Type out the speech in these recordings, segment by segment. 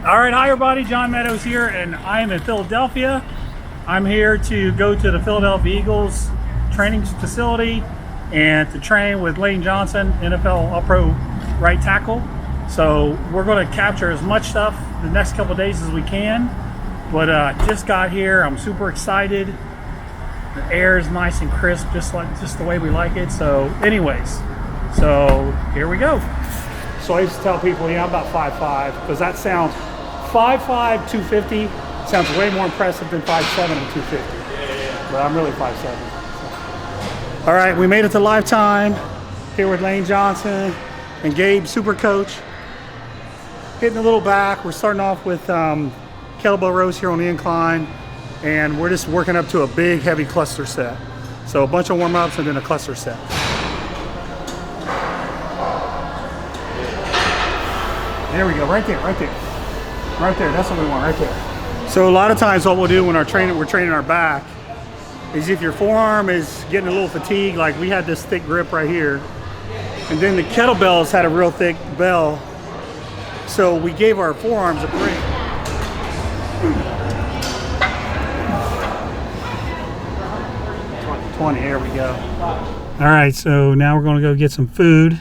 All right, hi everybody, John Meadows here, and I am in Philadelphia. I'm here to go to the Philadelphia Eagles training facility and to train with Lane Johnson, NFL All-Pro right tackle. So we're going to capture as much stuff the next couple of days as we can. But just got here, I'm super excited. The air is nice and crisp, just the way we like it. So anyways, so here we go. So I used to tell people, yeah, I'm about 5'5", because that sounds 5'5", 250 sounds way more impressive than 5'7" and 250. But I'm really 5'7". So. All right, we made it to Lifetime here with Lane Johnson and Gabe, super coach. Hitting a little back. We're starting off with kettlebell rows here on the incline, and we're just working up to a big, heavy cluster set. So a bunch of warm-ups and then a cluster set. There we go, right there, right there. Right there, that's what we want, right there. So a lot of times what we'll do when we're training our back is if your forearm is getting a little fatigued, like we had this thick grip right here, and then the kettlebells had a real thick bell, so we gave our forearms a break. 20, there we go. All right, so now we're gonna go get some food.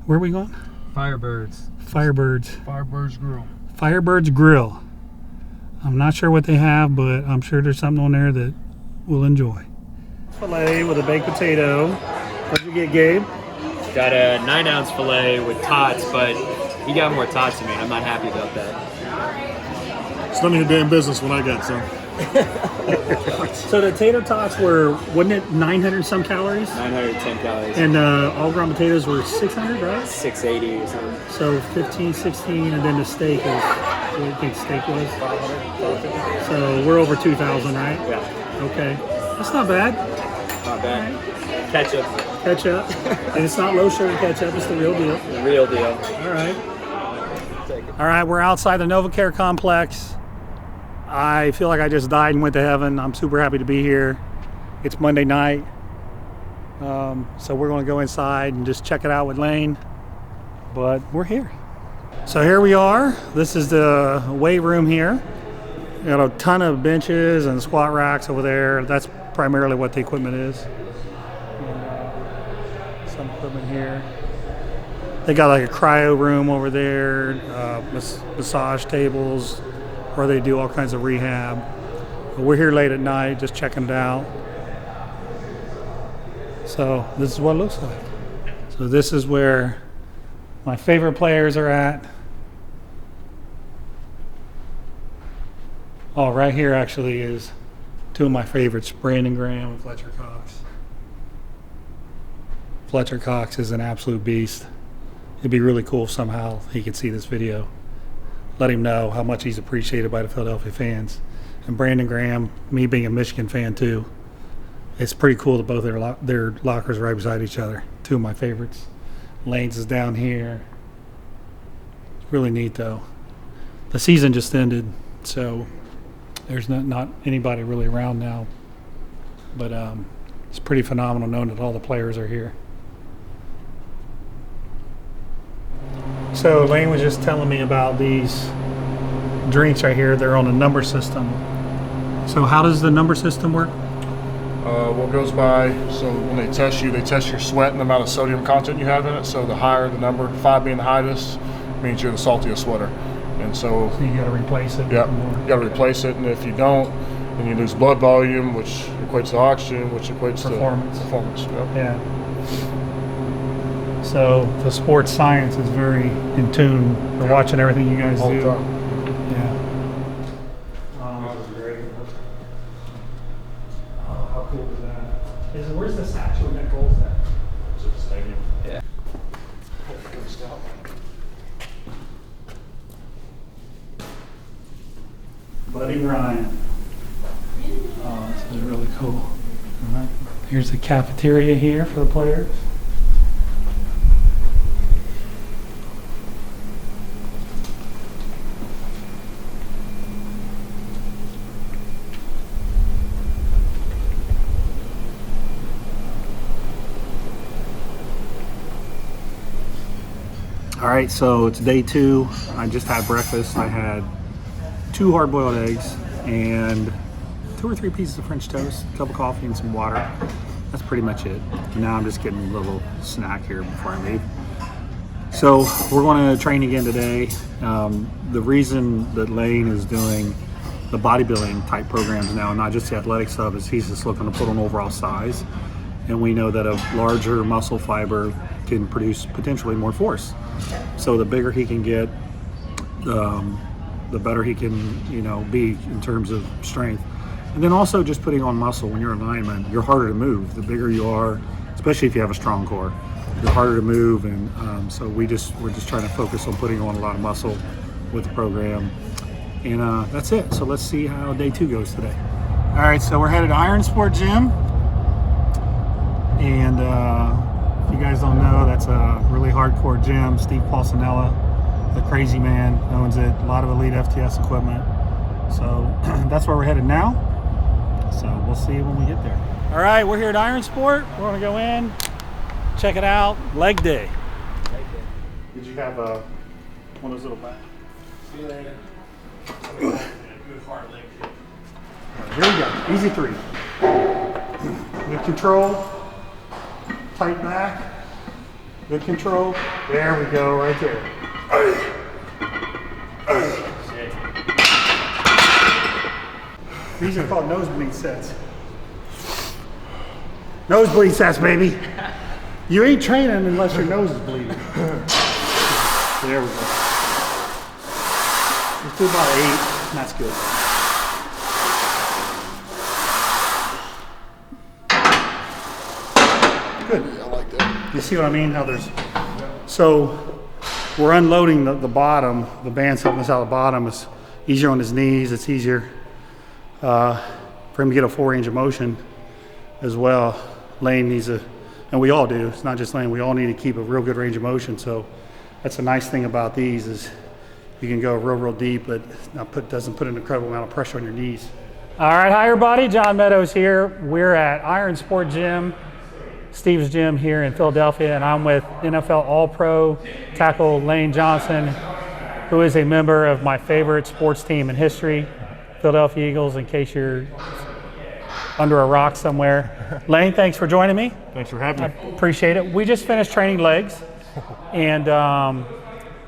Where are we going? Firebirds. Firebirds Grill. Firebirds Grill. I'm not sure what they have, but I'm sure there's something on there that we'll enjoy. Filet with a baked potato. What did you get, Gabe? Got a 9-ounce filet with tots, but he got more tots than me, and I'm not happy about that. It's none of your damn business what I got, son. So the tater tots were, wasn't it 900 some calories? 910 calories. And all ground potatoes were 600, right? 680 or something. So 15, 16, and then the steak is, what do you think the steak was? 500. So we're over 2,000, right? Yeah. Okay. That's not bad. Not bad. Ketchup. Ketchup. And it's not low sugar ketchup, it's the real deal. The real deal. All right. All right, we're outside the NovaCare complex. I feel like I just died and went to heaven. I'm super happy to be here. It's Monday night. So we're going to go inside and just check it out with Lane. But we're here. So here we are. This is the weight room here. We got a ton of benches and squat racks over there. That's primarily what the equipment is. And, some equipment here. They got like a cryo room over there, massage tables, where they do all kinds of rehab. But we're here late at night just checking it out. So this is what it looks like. So this is where my favorite players are at. Oh, right here actually is two of my favorites, Brandon Graham and Fletcher Cox. Fletcher Cox is an absolute beast. It'd be really cool if somehow he could see this video. Let him know how much he's appreciated by the Philadelphia fans. And Brandon Graham, me being a Michigan fan too, it's pretty cool that both their lockers are right beside each other. Two of my favorites. Lane's is down here. It's really neat though. The season just ended, so there's not anybody really around now. But it's pretty phenomenal knowing that all the players are here. So Lane was just telling me about these drinks right here. They're on a number system. So how does the number system work? What goes by, so when they test your sweat and the amount of sodium content you have in it. So the higher the number, 5 being the highest, means you're the saltiest sweater. And so You got to replace it. yeah, you got to replace it. And if you don't, then you lose blood volume, which equates to oxygen, which equates Performance. to performance. Yep. Yeah. So the sports science is very in tune. We're watching everything you guys All the do. time. Yeah. That was great. Oh, how cool is that? Where's the statue of Nick Foles at? It's at the stadium. Yeah. Buddy Ryan. Oh, this is really cool. All right. Here's the cafeteria here for the players. All right, so it's day 2. I just had breakfast. I had 2 hard-boiled eggs and 2 or 3 pieces of French toast, a cup of coffee, and some water. That's pretty much it. And now I'm just getting a little snack here before I leave. So we're going to train again today. The reason that Lane is doing the bodybuilding type programs now, not just the athletic stuff, is he's just looking to put on overall size. And we know that a larger muscle fiber can produce potentially more force. So the bigger he can get, the better he can, be in terms of strength. And then also just putting on muscle. When you're a lineman, you're harder to move. The bigger you are, especially if you have a strong core, you're harder to move. And so we're just trying to focus on putting on a lot of muscle with the program. And that's it. So let's see how day 2 goes today. All right, so we're headed to Iron Sport Gym. And if you guys don't know, that's a really hardcore gym. Steve Paulsonella, the crazy man, owns it. A lot of elite FTS equipment. So that's where we're headed now. So we'll see when we get there. All right, we're here at Iron Sport. We're gonna go in, check it out. Leg day. Did you have one of those little bags? See you later. Good hard leg day. Here we go. Easy 3. Good control. Tight back. Good control. There we go, right there. These are called nosebleed sets. Nosebleed sets, baby. You ain't training unless your nose is bleeding. There we go. Let's do about 8. That's good. Good. I like that. You see what I mean? How there's, so we're unloading the bottom. The band's helping us out the bottom. It's easier on his knees. It's easier for him to get a full range of motion as well. Lane needs and we all do. It's not just Lane. We all need to keep a real good range of motion. So that's a nice thing about these is you can go real deep, but doesn't put an incredible amount of pressure on your knees. All right, hi everybody. John Meadows here. We're at Iron Sport Gym, Steve's gym here in Philadelphia, and I'm with NFL All-Pro tackle Lane Johnson, who is a member of my favorite sports team in history, Philadelphia Eagles, in case you're under a rock somewhere. Lane, thanks for joining me. Thanks for having me. I appreciate it. We just finished training legs, and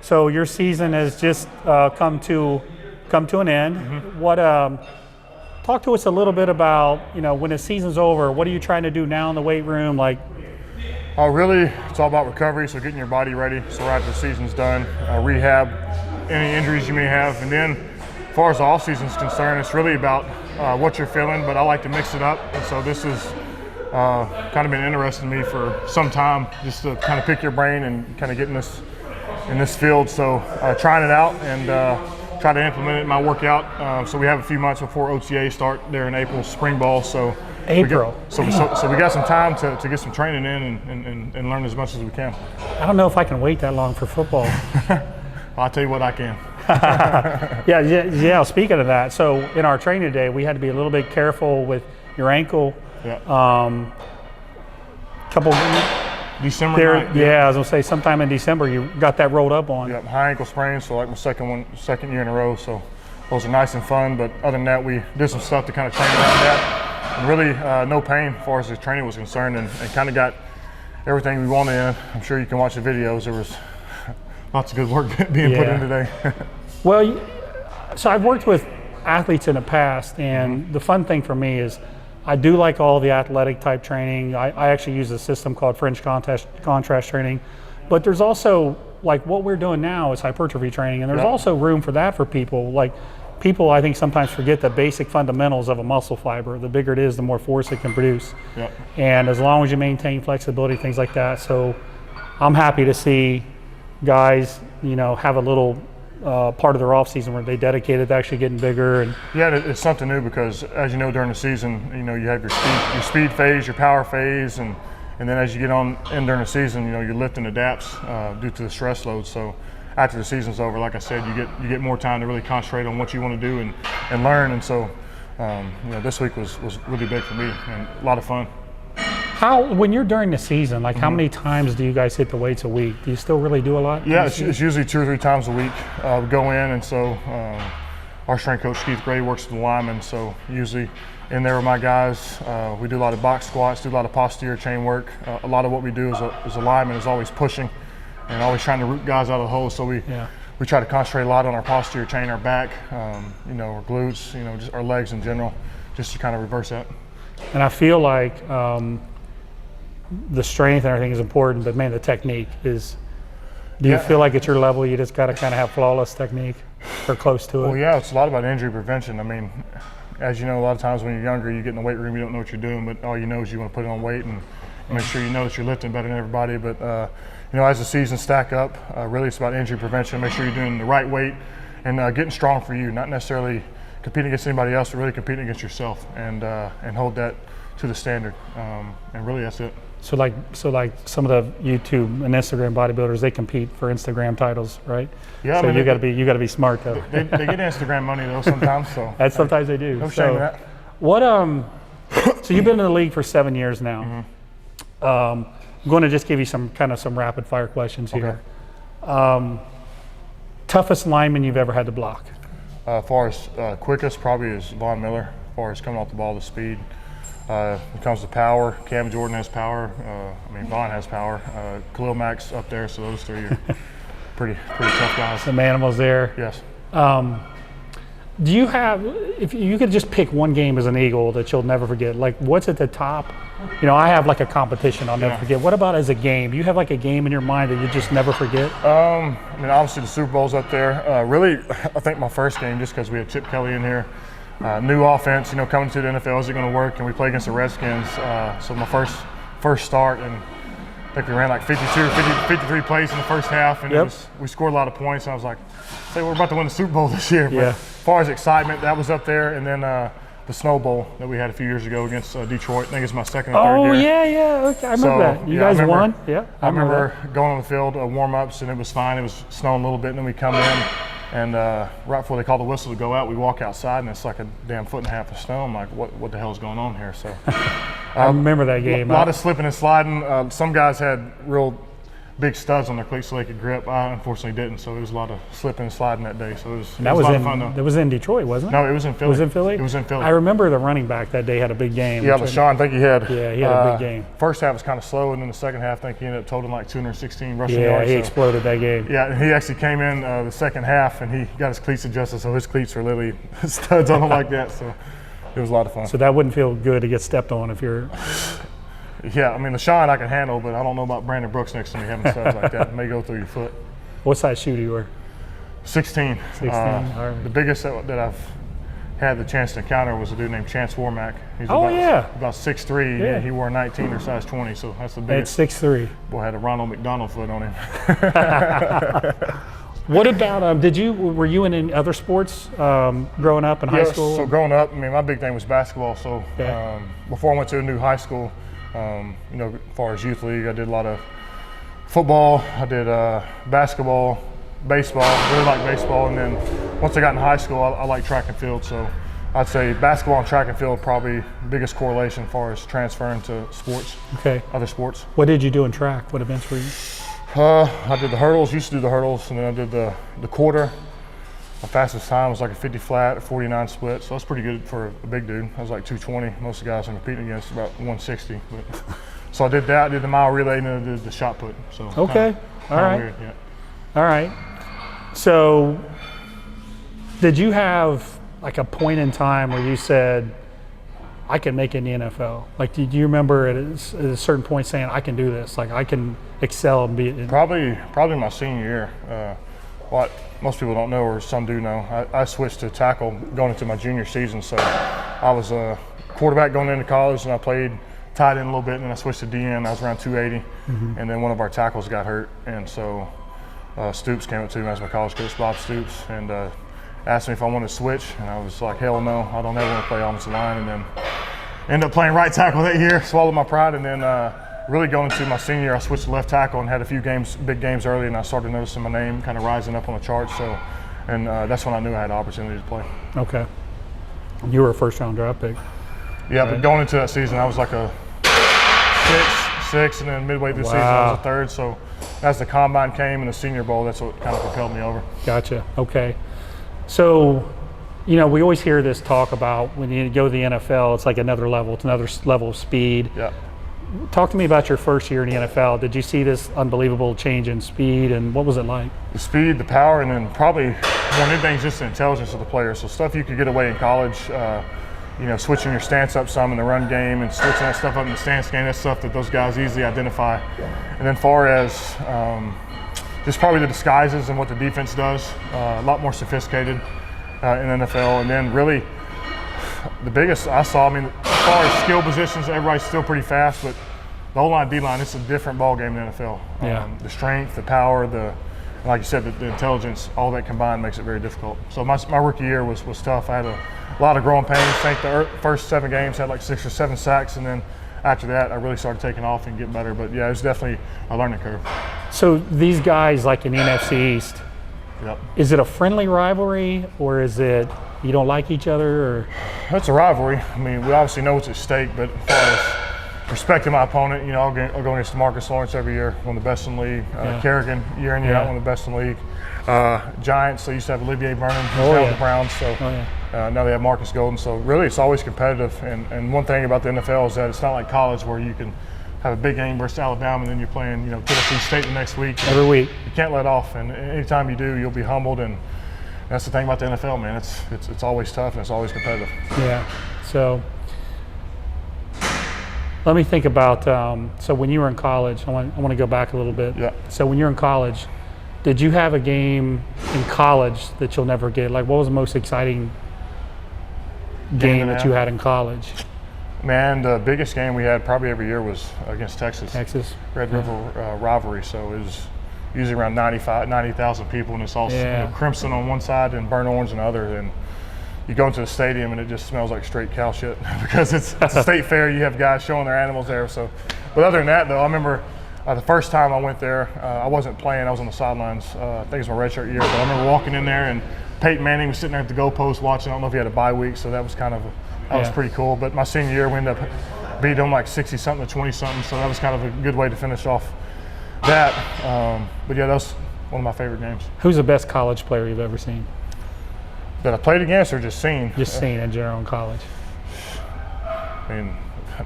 so your season has just come to an end. Mm-hmm. Talk to us a little bit about, when the season's over, what are you trying to do now in the weight room? Really, it's all about recovery, so getting your body ready. So right after the season's done, rehab, any injuries you may have. And then as far as the off season's concerned, it's really about what you're feeling, but I like to mix it up. And so this has kind of been interesting to me for some time, just to kind of pick your brain and kind of get in this field. So trying it out and try to implement it in my workout. So we have a few months before OTA start there in April, spring ball. So April. So we got some time to get some training in and learn as much as we can. I don't know if I can wait that long for football. Well, I'll tell you what, I can. Yeah. Speaking of that, so in our training today, we had to be a little bit careful with your ankle. Yeah. Couple. December there, 9th, yeah, I was gonna say sometime in December you got that rolled up on. Yep, high ankle sprain, so like my second year in a row. So those are nice and fun, but other than that, we did some stuff to kind of train around that. And really, no pain as far as the training was concerned, and kind of got everything we wanted in. I'm sure you can watch the videos. There was lots of good work being put in today. Well, so I've worked with athletes in the past, and the fun thing for me is I do like all the athletic type training. I actually use a system called French contrast training, but there's also, like what we're doing now is hypertrophy training, and there's also room for that for people. Like people, I think, sometimes forget the basic fundamentals of a muscle fiber. The bigger it is, the more force it can produce. Yep. And as long as you maintain flexibility, things like that. So I'm happy to see guys, have a little part of their off season where they dedicated to actually getting bigger. And yeah, it's something new because, as you know, during the season, you have your speed phase, your power phase, and then as you get on in during the season, your lifting adapts due to the stress load. So after the season's over, like I said, you get more time to really concentrate on what you want to do and learn. And so this week was really big for me and a lot of fun. When you're during the season, like how many times do you guys hit the weights a week? Do you still really do a lot? Yeah, it's usually 2 or 3 times a week. We go in, and so our strength coach Keith Gray works with the linemen, so usually in there with my guys. We do a lot of box squats, do a lot of posterior chain work. A lot of what we do as a lineman is always pushing and always trying to root guys out of the hole. So we try to concentrate a lot on our posterior chain, our back, you know, our glutes, you know, just our legs in general, just to kind of reverse that. And I feel like the strength and everything is important, but man, the technique is. Do you feel like at your level you just got to kind of have flawless technique or close to it? Well, yeah, it's a lot about injury prevention. I mean, as you know, a lot of times when you're younger, you get in the weight room, you don't know what you're doing, but all you know is you want to put on weight and make sure you know that you're lifting better than everybody. But you know, as the seasons stack up, really it's about injury prevention. Make sure you're doing the right weight and getting strong for you, not necessarily competing against anybody else, but really competing against yourself and hold that to the standard. And really, that's it. So like some of the YouTube and Instagram bodybuilders, they compete for Instagram titles, right? Yeah. So I mean, you got to be smart though. They get Instagram money though sometimes. So That sometimes they do. no shame in that. What so you've been in the league for 7 years now. I'm going to just give you some rapid fire questions here. Toughest lineman you've ever had to block? As far as quickest, probably is Von Miller. As far as coming off the ball, the speed. When it comes to power, Cam Jordan has power. I mean, Von has power. Khalil Mack's up there, so those three are pretty tough guys. Some animals there. Yes. Do you have, if you could just pick one game as an Eagle that you'll never forget, like what's at the top? You know, I have like a competition I'll never forget. What about as a game? Do you have like a game in your mind that you just never forget? I mean, obviously the Super Bowl's up there. Really, I think my first game, just because we had Chip Kelly in here, new offense, you know, coming to the NFL, is it going to work? And we play against the Redskins. So my first start, and I think we ran like 53 plays in the first half, and we scored a lot of points. And I was like, say, we're about to win the Super Bowl this year. But as far as excitement, that was up there. And then the Snow Bowl that we had a few years ago against Detroit. I think it's my second or third year. Okay. I remember that. You guys won. Yeah, I remember going on the field, warm-ups, and it was fine. It was snowing a little bit, and then we come in, and right before they call the whistle to go out, we walk outside, and it's like a damn foot and a half of snow. I'm like, what the hell is going on here? So I remember that game. A lot of slipping and sliding. Some guys had real big studs on their cleats so they could grip. I unfortunately didn't, so it was a lot of slipping and sliding that day. So it was a lot of fun though. That was in Detroit, wasn't it? No, it was in Philly. It was in Philly? It was in Philly. I remember the running back that day had a big game. Yeah, LaShawn, I think he had. Yeah, he had a big game. First half was kind of slow, and then the second half, I think he ended up totaling like 216 rushing yards. Yeah, he exploded that game. Yeah, he actually came in the second half, and he got his cleats adjusted, so his cleats are literally studs on him like that. So it was a lot of fun. So that wouldn't feel good to get stepped on if you're. Yeah, I mean, LaShawn I can handle, but I don't know about Brandon Brooks next to me having studs like that. It may go through your foot. What size shoe do you wear? 16. 16, all right. The biggest that I've had the chance to encounter was a dude named Chance Warmack. He's about 6'3", and he wore 19 or size 20, so that's the biggest. At 6'3". Boy, had a Ronald McDonald foot on him. What about, were you in any other sports growing up in high school? So growing up, I mean, my big thing was basketball. So before I went to a new high school, you know, as far as youth league, I did a lot of football. I did basketball, baseball. Really liked baseball. And then once I got in high school, I liked track and field. So I'd say basketball and track and field probably the biggest correlation as far as transferring to sports. Okay. Other sports. What did you do in track? What events were you? I did the hurdles. Used to do the hurdles, and then I did the quarter. My fastest time was like a 50 flat, a 49 split, so that's pretty good for a big dude. I was like 220. Most of the guys I'm competing against about 160. But, so I did that. I did the mile relay, and then I did the shot put. So okay, all right, weird, yeah. All right. So, did you have like a point in time where you said, "I can make it in the NFL"? Like, do you remember at a certain point saying, "I can do this"? Like, I can excel and be. Probably my senior year. What most people don't know, or some do know, I switched to tackle going into my junior season. So I was a quarterback going into college, and I played tight end a little bit, and then I switched to DN. I was around 280, and then one of our tackles got hurt, and so Stoops came up to me as my college coach, Bob Stoops, and asked me if I wanted to switch, and I was like, hell no, I don't ever want to play offensive line. And then ended up playing right tackle that year, swallowed my pride, and then really going into my senior year, I switched to left tackle and had a few big games early, and I started noticing my name kind of rising up on the charts. So, and that's when I knew I had the opportunity to play. Okay. You were a first-round draft pick. Yeah, right. But going into that season, I was like a sixth, and then midway through the season I was a third. So as the combine came and the Senior Bowl, that's what kind of propelled me over. Gotcha. Okay. So, you know, we always hear this talk about when you go to the NFL, it's like another level. It's another level of speed. Yeah. Talk to me about your first year in the NFL. Did you see this unbelievable change in speed, and what was it like? The speed, the power, and then probably more than anything, just the intelligence of the players. So stuff you could get away in college, you know, switching your stance up some in the run game and switching that stuff up in the stance game, that's stuff that those guys easily identify. And then far as just probably the disguises and what the defense does, a lot more sophisticated in NFL. And then really the biggest I saw, I mean, as far as skill positions, everybody's still pretty fast, but the O-line, D-line, it's a different ball game than the NFL. Yeah. The strength, the power, like you said, the intelligence, all that combined makes it very difficult. So my rookie year was tough. I had a lot of growing pains. I think the first 7 games had like 6 or 7 sacks, and then after that I really started taking off and getting better. But yeah, it was definitely a learning curve. So these guys, like in the NFC East, Yep. is it a friendly rivalry, or is it you don't like each other? Or? It's a rivalry. I mean, we obviously know what's at stake, but as far as respecting my opponent, you know, I'll go against Marcus Lawrence every year, one of the best in the league. Kerrigan, year in, year out, one of the best in the league. Giants, they used to have Olivier Vernon, who's now with the Browns, so now they have Marcus Golden. So really, it's always competitive. And one thing about the NFL is that it's not like college where you can have a big game versus Alabama, and then you're playing, you know, Tennessee State the next week. Every week. You can't let off, and anytime you do, you'll be humbled. And that's the thing about the NFL, man. It's always tough and it's always competitive. Yeah. So let me think about. So when you were in college, I want to go back a little bit. Yeah. So when you're in college, did you have a game in college that you'll never get? Like, what was the most exciting game that you had in college? Man, the biggest game we had probably every year was against Texas. Red River rivalry. So it was usually around 90,000 people, and it's all you know, crimson on one side and burnt orange on the other. And you go into the stadium and it just smells like straight cow shit because it's a state fair. You have guys showing their animals there. So, but other than that, though, I remember the first time I went there, I wasn't playing. I was on the sidelines. I think it was my redshirt year. But I remember walking in there and Peyton Manning was sitting there at the goalpost watching. I don't know if he had a bye week, so that was kind of that was pretty cool. But my senior year, we ended up beating them like 60-something to 20-something. So that was kind of a good way to finish off that. But yeah, that was one of my favorite games. Who's the best college player you've ever seen? That I played against or just seen? Just seen in general in college. I mean,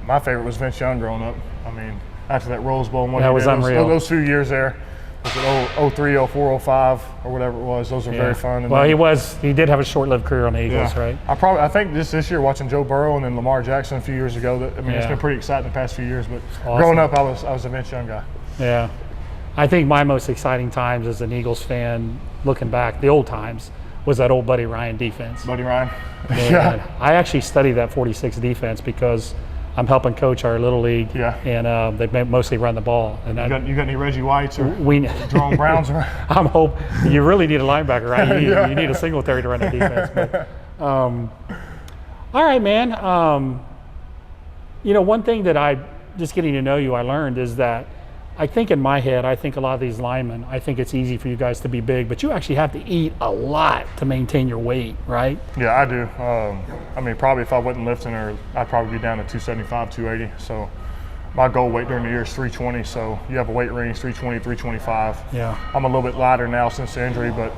my favorite was Vince Young growing up. I mean, after that Rose Bowl and what that he was did, unreal. Those few years there, was it 03, 04, 05, or whatever it was. Those were very fun. And well, he did have a short-lived career on the Eagles, right? I think just this year watching Joe Burrow and then Lamar Jackson a few years ago. It's been pretty exciting the past few years. But growing up, I was a Vince Young guy. Yeah, I think my most exciting times as an Eagles fan, looking back, the old times, was that old Buddy Ryan defense. Buddy Ryan. Yeah. I actually studied that 46 defense because I'm helping coach our little league. Yeah. And they mostly run the ball. And you got any Reggie Whites or Jerome Browns? I'm hoping you really need a linebacker, right? You need a Singletary to run the defense. But, all right, man. You know, one thing that just getting to know you, I learned is that I think in my head, I think a lot of these linemen, I think it's easy for you guys to be big, but you actually have to eat a lot to maintain your weight, right? Yeah, I do. I mean, probably if I wasn't lifting, I'd probably be down to 275, 280. So my goal weight during the year is 320. So you have a weight range, 320, 325. Yeah. I'm a little bit lighter now since the injury, but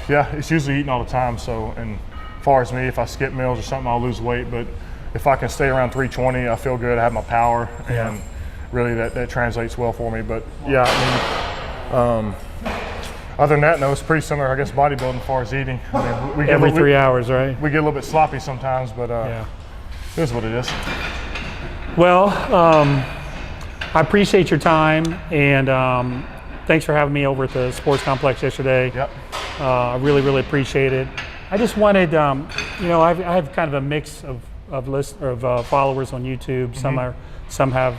yeah, it's usually eating all the time. So, and as far as me, if I skip meals or something, I'll lose weight. But if I can stay around 320, I feel good. I have my power. And really that translates well for me. But yeah, I mean, other than that, no, it's pretty similar, I guess, bodybuilding as far as eating. I mean, we every 3 hours, right? We get a little bit sloppy sometimes, but it is what it is. Well, I appreciate your time, and thanks for having me over at the Sports Complex yesterday. Yep. I really, really appreciate it. I just wanted, you know, I have kind of a mix of followers on YouTube. Mm-hmm. Some have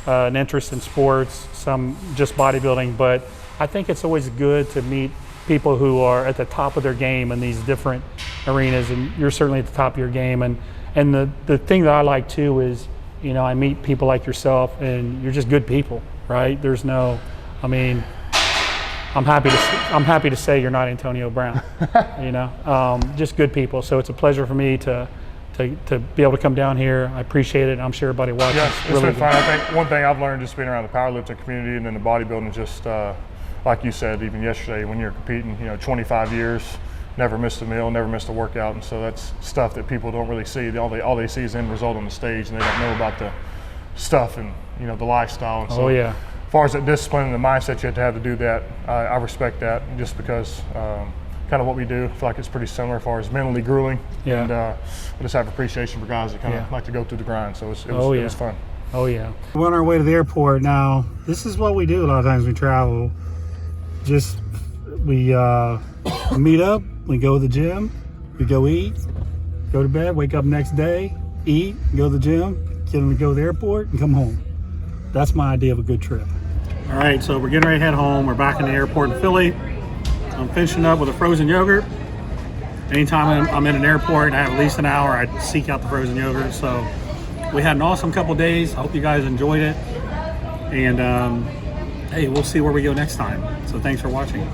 an interest in sports, some just bodybuilding, but I think it's always good to meet people who are at the top of their game in these different arenas, and you're certainly at the top of your game. And the thing that I like too is, you know, I meet people like yourself, and you're just good people, right? There's no, I mean, I'm happy to say you're not Antonio Brown, you know, just good people. So it's a pleasure for me to to be able to come down here. I appreciate it. I'm sure everybody watching. Yes, it's been fun. I think one thing I've learned just being around the powerlifting community and then the bodybuilding, just like you said, even yesterday when you're competing, 25 years, never missed a meal, never missed a workout, and so that's stuff that people don't really see. All they see is the end result on the stage, and they don't know about the stuff and the lifestyle. And so, as far as that discipline and the mindset you have to do that, I respect that just because. Kind of what we do. I feel like it's pretty similar as far as mentally grueling. Yeah. And I just have appreciation for guys that kind of like to go through the grind. So it was fun. Oh yeah. We're on our way to the airport now. This is what we do a lot of times we travel. Just we meet up, we go to the gym, we go eat, go to bed, wake up next day, eat, go to the gym, get them to go to the airport and come home. That's my idea of a good trip. All right, so we're getting ready to head home. We're back in the airport in Philly. I'm finishing up with a frozen yogurt. Anytime I'm in an airport and I have at least an hour, I seek out the frozen yogurt. So we had an awesome couple days. I hope you guys enjoyed it. And hey, we'll see where we go next time. So thanks for watching.